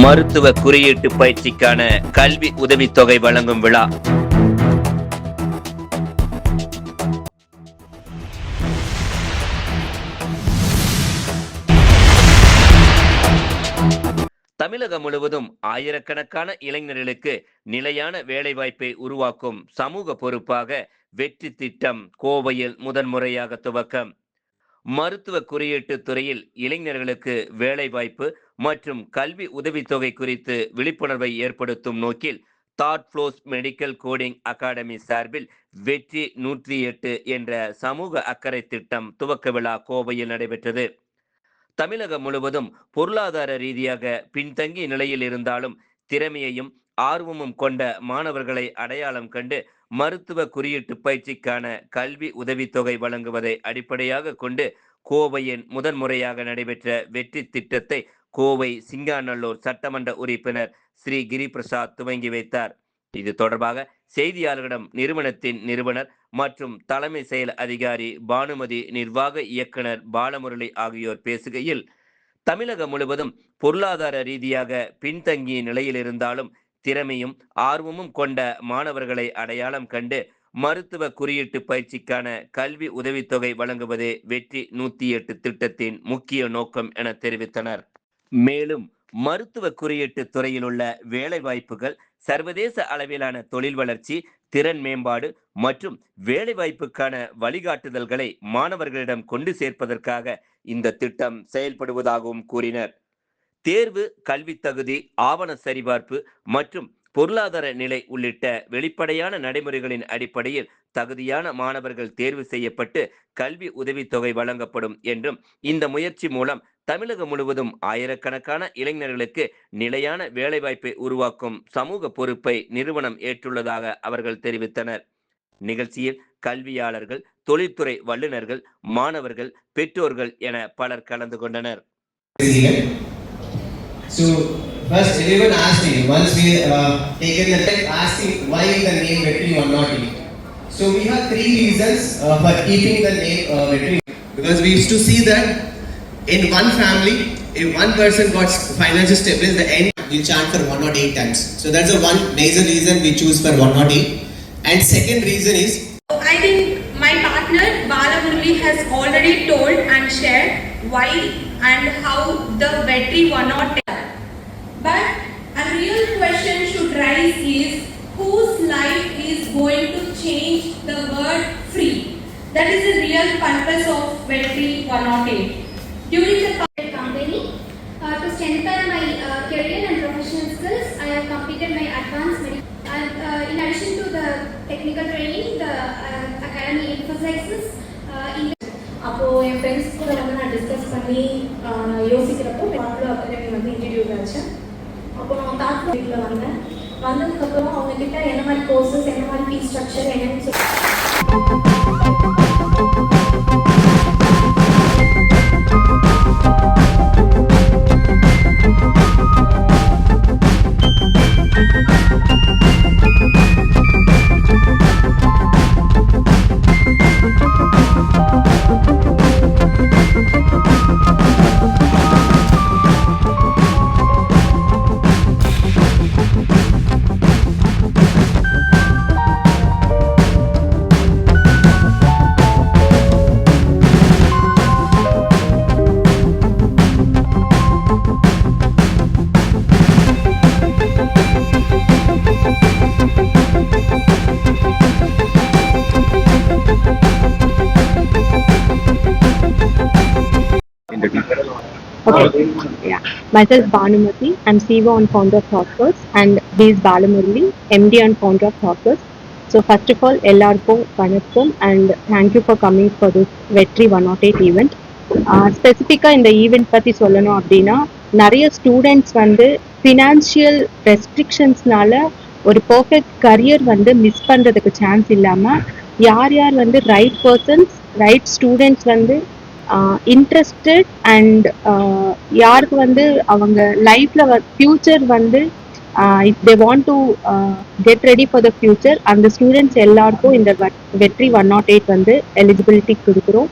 மருத்துவ குறியீட்டு பயிற்சிக்கான கல்வி உதவித்தொகை வழங்கும் விழா. தமிழகம் முழுவதும் ஆயிரக்கணக்கான இளைஞர்களுக்கு நிலையான வேலைவாய்ப்பை உருவாக்கும் சமூக பொறுப்பாக வெற்றி திட்டம் கோவையில் முதன்முறையாக துவக்கம். மருத்துவ குறியீட்டு துறையில் இளைஞர்களுக்கு வேலைவாய்ப்பு மற்றும் கல்வி உதவித்தொகை குறித்து விழிப்புணர்வை ஏற்படுத்தும் நோக்கில் Thought Flows Medical Coding Academy சார்பில் வெற்றி 108 என்ற சமூக அக்கறை திட்டம் துவக்க விழா கோவையில் நடைபெற்றது. தமிழகம் முழுவதும் பொருளாதார ரீதியாக பின்தங்கிய நிலையில் இருந்தாலும் திறமையையும் ஆர்வமும் கொண்ட மாணவர்களை அடையாளம் கண்டு மருத்துவ குறியீட்டு பயிற்சிக்கான கல்வி உதவித்தொகை வழங்குவதை அடிப்படையாக கொண்டு கோவையின் முதன்முறையாக நடைபெற்ற வெற்றி திட்டத்தை கோவை சிங்காநல்லூர் சட்டமன்ற உறுப்பினர் ஸ்ரீ கிரிபிரசாத் துவங்கி வைத்தார். இது தொடர்பாக செய்தியாளர்களிடம் நிறுவனத்தின் நிறுவனர் மற்றும் தலைமை செயல் அதிகாரி பானுமதி, நிர்வாக இயக்குனர் பாலமுரளி ஆகியோர் பேசுகையில், தமிழகம் முழுவதும் பொருளாதார ரீதியாக பின்தங்கிய நிலையில் இருந்தாலும் திறமையும் ஆர்வமும் கொண்ட மாணவர்களை அடையாளம் கண்டு மருத்துவ குறியீட்டு பயிற்சிக்கான கல்வி உதவித்தொகை வழங்குவதே வெற்றி 108 திட்டத்தின் முக்கிய நோக்கம் என தெரிவித்தனர். மேலும் மருத்துவ குறியீட்டு துறையில் உள்ள வேலைவாய்ப்புகள், சர்வதேச அளவிலான தொழில் வளர்ச்சி, திறன் மேம்பாடு மற்றும் வேலைவாய்ப்புக்கான வழிகாட்டுதல்களை மாணவர்களிடம் கொண்டு சேர்ப்பதற்காக இந்த திட்டம் செயல்படுவதாகவும் கூறினர். தேர்வு, கல்வி தகுதி, ஆவண சரிபார்ப்பு மற்றும் பொருளாதார நிலை உள்ளிட்ட வெளிப்படையான நடைமுறைகளின் அடிப்படையில் தகுதியான மாணவர்கள் தேர்வு செய்யப்பட்டு கல்வி உதவித்தொகை வழங்கப்படும் என்றும், இந்த முயற்சி மூலம் தமிழகம் முழுவதும் ஆயிரக்கணக்கான இளைஞர்களுக்கு நிலையான வேலைவாய்ப்பை உருவாக்கும் சமூக பொறுப்பை நிறுவனம் ஏற்றுள்ளதாக அவர்கள் தெரிவித்தனர். நிகழ்ச்சியில் கல்வியாளர்கள், தொழில்துறை வல்லுநர்கள், மாணவர்கள், பெற்றோர்கள் என பலர் கலந்து கொண்டனர். So first everyone asked me, once we taken the test, asking why the name Vetri 108. So we have three reasons for keeping the name Vetri. Because we used to see that in one family, if one person got financial stability, the end we chant for 108 times. So that's the one major reason we choose for 108. And second reason is, I think my partner Balamurali has already told and shared why and how the Vetri 108. But a real question should rise is, whose life is going to change the word free? That is the real purpose of Vetri 108. During the company, to strengthen my career and professional skills, I have completed my advanced medical. And in addition to the technical training, the academy emphasizes அப்போ என் friends கூட வந்து நான் discuss பண்ணி யோசிக்கிறப்போ தாட்லோ academy வந்து introduce ஆச்சு. அப்போ நான் தாட்லோ வீட்டில் வந்ததுக்கப்புறம் அவங்க கிட்ட என்ன மாதிரி கோர்சஸ், என்ன மாதிரி ஃபீஸ் ஸ்ட்ரக்சர் என்னன்னு சொல்லி Okay. Yeah. Myself Bhanumati. I'm CEO and founder of ThoughtWorks, and this is Balamurali, MD and founder of ThoughtWorks. So first of all, எல்லாருக்கும் வணக்கம் and thank you for coming for this Vetri 108 event. ஸ்பெசிஃபிக்காக இந்த event பற்றி சொல்லணும் அப்படின்னா, நிறைய students வந்து financial ரெஸ்ட்ரிக்ஷன்ஸ்னால ஒரு பர்ஃபெக்ட் கரியர் வந்து மிஸ் பண்ணுறதுக்கு சான்ஸ் இல்லாமல், யார் யார் வந்து ரைட் பர்சன்ஸ், ரைட் ஸ்டூடெண்ட்ஸ் வந்து இன்ட்ரெஸ்டட் அண்ட் யாருக்கு வந்து அவங்க லைஃப்பில் ஃப்யூச்சர் வந்து if they want to get ready for the future, அந்த ஸ்டூடெண்ட்ஸ் எல்லாருக்கும் இந்த வெற்றி 108 வந்து எலிஜிபிலிட்டி கொடுக்குறோம்.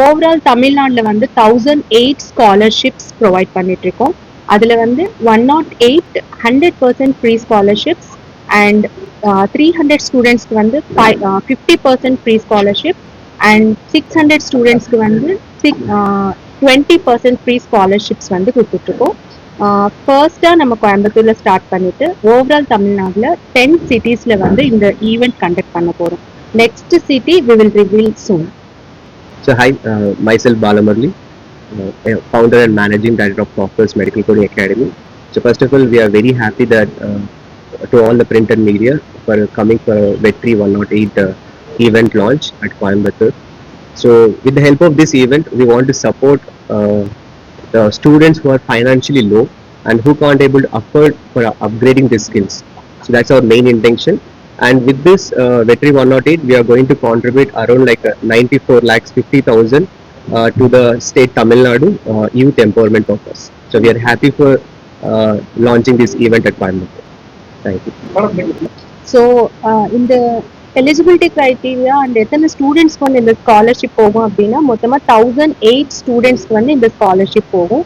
ஓவரால் தமிழ்நாட்டில் வந்து 1008 ஸ்காலர்ஷிப்ஸ் ப்ரொவைட் பண்ணிட்டு இருக்கோம். அதில் வந்து 108 100% ஃப்ரீ ஸ்காலர்ஷிப்ஸ் அண்ட் 300 ஸ்டூடெண்ட்ஸ்க்கு வந்து 50% ஃப்ரீ ஸ்காலர்ஷிப் அண்ட் 600 ஸ்டூடெண்ட்ஸ்க்கு வந்து 20% ஃப்ரீ ஸ்காலர்ஷிப்ஸ் வந்து கொடுத்துட்ருக்கோம். ஃபர்ஸ்ட்டாக நம்ம கோயம்புத்தூரில் ஸ்டார்ட் பண்ணிவிட்டு ஓவரால் தமிழ்நாட்டில் 10 சிட்டிஸில் வந்து இந்த ஈவெண்ட் கண்டக்ட் பண்ண போகிறோம். Next city we will reveal soon. So hi, myself Balamurali, founder and managing director of Talkers Medical Coding Academy. So first of all, we are very happy that to all the print and media for coming for Vetri 108 event launch at Coimbatore. So with the help of this event, we want to support the students who are financially low and who can't able to afford for upgrading their skills. So that's our main intention. And with this Vetri 108, we are going to contribute around like 94 lakhs 50,000 to the state Tamil Nadu youth empowerment purpose. So we are happy for launching this event at Coimbatore. Thank you. So இந்த eligibility criteria and எத்தனை ஸ்டூடெண்ட்ஸ்க்கு வந்து இந்த scholarship போகும் அப்படின்னா மொத்தமாக 1008 ஸ்டூடெண்ட்ஸ்க்கு வந்து இந்த ஸ்காலர்ஷிப் போகும்.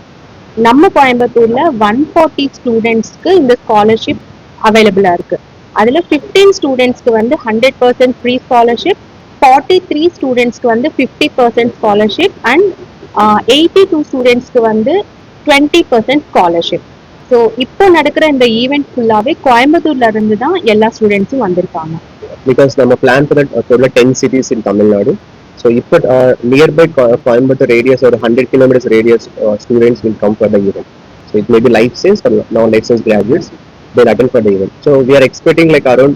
நம்ம கோயம்புத்தூரில் 140 ஸ்டூடெண்ட்ஸ்க்கு இந்த ஸ்காலர்ஷிப் அவைலபிளாக இருக்குது. அதில் 15 ஸ்டூடெண்ட்ஸ்க்கு வந்து 100% ஃப்ரீ ஸ்காலர்ஷிப், 43 ஸ்டூடெண்ட்ஸ்க்கு வந்து 50% ஸ்காலர்ஷிப் அண்ட் 82 ஸ்டூடெண்ட்ஸ்க்கு வந்து 20% ஸ்காலர்ஷிப். ஸோ இப்போ நடக்கிற இந்த ஈவெண்ட் ஃபுல்லாகவே கோயம்புத்தூர்ல இருந்து தான் எல்லா ஸ்டூடெண்ட்ஸும் வந்திருக்காங்க. Because நம்ம plan for total 10 cities in Tamil Nadu. So if nearby Coimbatore radius or 100 kilometers radius students will come for the event. So it may be life-science or non-life-science graduates, they'll attend for the event. So we are expecting like around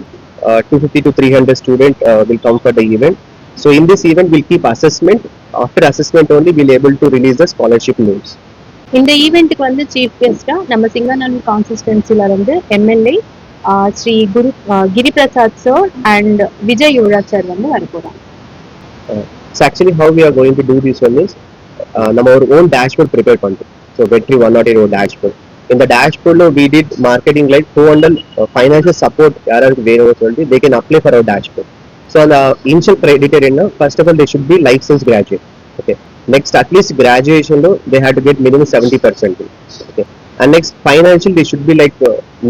250 to 300 students will come for the event. So in this event, we'll keep assessment. After assessment only, we'll able to release the scholarship names. இந்த ஈவெண்ட்டுக்கு வந்து chief கெஸ்டா நம்ம சிங்கநல்லூர் கான்ஸ்டிட்யூன்சில இருந்து MLA Shri Giriprasad sir and Vijay Yuvaraj sir வந்து வரப்போறாங்க. So actually how we are going to do this one is நம்ம ஒரு own dashboard prepare பண்றோம். So Vetri 108 dashboard. In the dashboard we did marketing like 200 financial support யாராவது வேணும்னு சொல்லிட்டு they can apply for our dashboard. So the initial criteria என்ன, first of all they should be license graduate. Okay. Next at least graduation they have to get minimum 70%. Okay. And next financial they should be like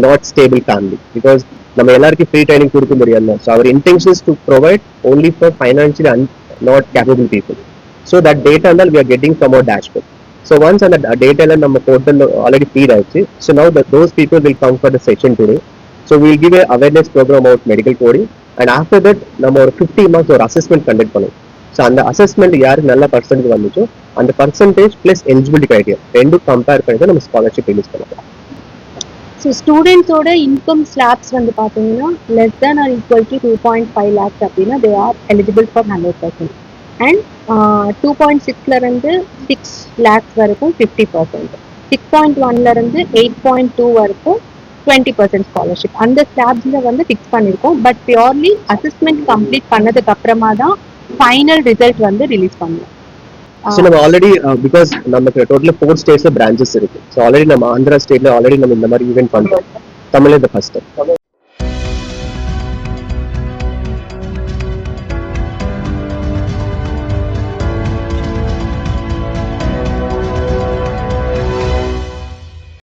not stable family because நம்ம எல்லாருக்கும் free training கொடுக்க முடியாது. So our intention is to provide only for financially not capable people. So that data and all we are getting from our dashboard. So once on the data and நம்ம portal already feed ஆயிடுச்சு. So now those people will come for the session today. So we will give a awareness program about medical coding and after that நம்ம ஒரு 50 marks ஒரு assessment conduct பண்ணுவோம். So அந்த assessment யாருக்கு நல்ல percentage வந்துச்சோ அந்த பர்சன்டேஜ் ப்ளஸ் எலிஜிபிலிட்டி க்ரைட்டீரியா ரெண்டும் கம்பேர் பண்ணி தான் நம்ம ஸ்காலர்ஷிப் ரிலீஸ் பண்ணலாம். ஸோ ஸ்டூடெண்ட்ஸோட இன்கம் ஸ்லாப்ஸ் வந்து பார்த்தீங்கன்னா less than or equal to 2.5 lakhs அப்படின்னா they are eligible for 100%. And 2.6 6 lakhs வரைக்கும் 50%, 6.1 8.2 வரைக்கும் 20% ஸ்காலர்ஷிப். அந்த ஸ்லாப்ஸில் வந்து ஃபிக்ஸ் பண்ணியிருக்கோம். பட் பியூர்லி அசஸ்மெண்ட் கம்ப்ளீட் பண்ணதுக்கு அப்புறமா தான் ஃபைனல் ரிசல்ட் வந்து ரிலீஸ் பண்ணலாம். ஸோ நம்ம ஆல்ரெடி பிகாஸ் நமக்கு டோட்டலாக 4 ஸ்டேட்ஸில் பிரான்ச்சஸ் இருக்கு. ஸோ ஆல்ரெடி நம்ம ஆந்திரா ஸ்டேட்ல ஆல்ரெடி நம்ம இந்த மாதிரி ஈவெண்ட் பண்ணுறோம். தமிழ் இந்த ஃபர்ஸ்ட் டைம்.